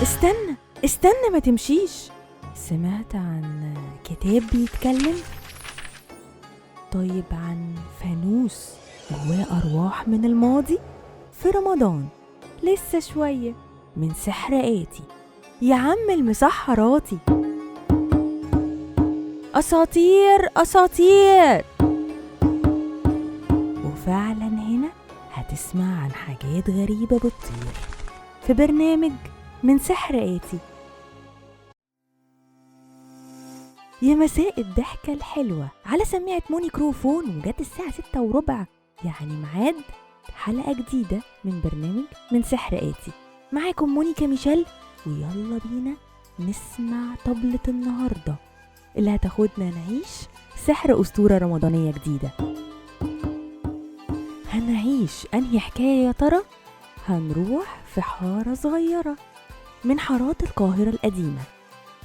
استنى استنى ما تمشيش. سمعت عن كتاب بيتكلم؟ طيب عن فانوس جواه أرواح من الماضي في رمضان لسه شوية من سحر آتي. يا عم المسحراتي، أساطير أساطير. وفعلا هنا هتسمع عن حاجات غريبة بتطير في برنامج من سحر آتي. يا مساء الضحكة الحلوة على سماعة مونيكروفون، وجات الساعة 6:15، يعني ميعاد حلقة جديدة من برنامج من سحر آتي. معاكم مونيكا ميشيل، ويلا بينا نسمع طبلة النهاردة اللي هتاخدنا نعيش سحر أسطورة رمضانية جديدة. هنعيش أنهي حكاية يا ترى؟ هنروح في حارة صغيرة من حارات القاهرة القديمة.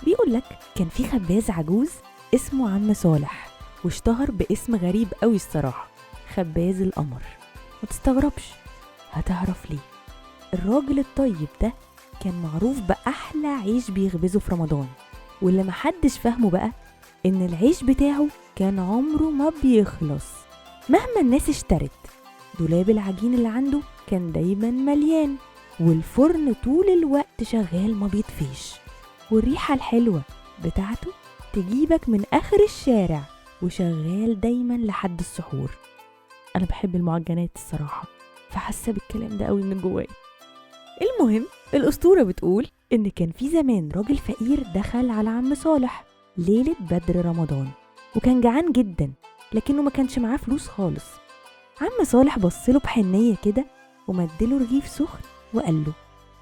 بيقولك كان في خباز عجوز اسمه عم صالح، واشتهر باسم غريب قوي الصراحة، خباز القمر. ما تستغربش، هتعرف ليه. الراجل الطيب ده كان معروف بأحلى عيش بيخبزه في رمضان، واللي محدش فاهمه بقى إن العيش بتاعه كان عمره ما بيخلص مهما الناس اشترت. دولاب العجين اللي عنده كان دايما مليان، والفرن طول الوقت شغال ما بيطفيش، والريحة الحلوة بتاعته تجيبك من آخر الشارع، وشغال دايما لحد السحور. أنا بحب المعجنات الصراحة، فحاسة بالكلام ده قوي من جواي. المهم، الأسطورة بتقول إن كان في زمان راجل فقير دخل على عم صالح ليلة بدر رمضان، وكان جعان جدا لكنه ما كانش معاه فلوس خالص. عم صالح بصله بحنية كده ومدله رغيف سخن وقال له: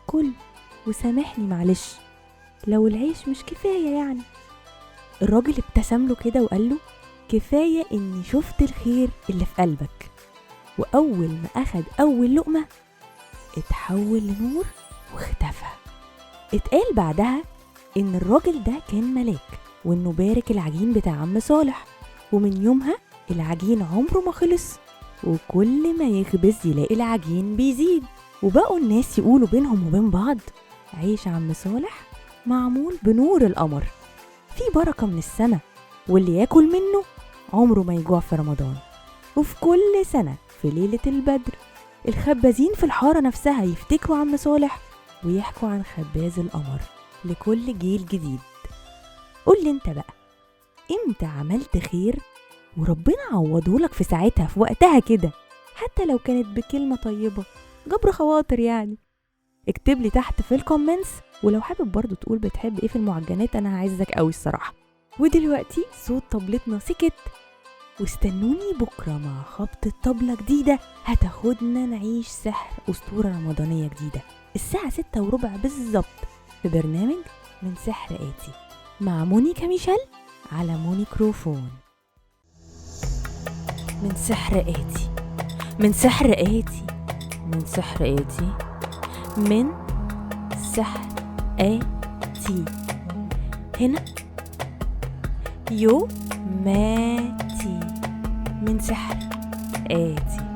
كل وسامحني معلش لو العيش مش كفاية يعني. الراجل ابتسم له كده وقال له: كفاية إني شفت الخير اللي في قلبك. وأول ما أخد أول لقمة اتحول لنور واختفى. اتقال بعدها إن الراجل ده كان ملاك، وإنه بارك العجين بتاع عم صالح، ومن يومها العجين عمره ما خلص، وكل ما يخبز يلاقي العجين بيزيد. وبقوا الناس يقولوا بينهم وبين بعض: عيش عم صالح معمول بنور القمر، في بركة من السماء، واللي ياكل منه عمره ما يجوع في رمضان. وفي كل سنة في ليلة البدر الخبازين في الحارة نفسها يفتكروا عم صالح ويحكوا عن خباز القمر لكل جيل جديد. قول لي انت بقى، امتى عملت خير وربنا عوضهولك في ساعتها في وقتها كده، حتى لو كانت بكلمة طيبة، جبر خواطر يعني؟ اكتب لي تحت في الكومنتس، ولو حابب برضو تقول بتحب ايه في المعجنات انا هعزك قوي الصراحة. ودلوقتي صوت طبلتنا سكت، واستنوني بكرة مع خبطة طبلة جديدة هتاخدنا نعيش سحر أسطورة رمضانية جديدة الساعة 6:15 بالظبط في برنامج من سحر آتي مع مونيكا ميشيل على مونيكروفون. من سحر آتي، من سحر آتي، من سحر آتي، من سحر آتي. هنا يوماتي من سحر آتي.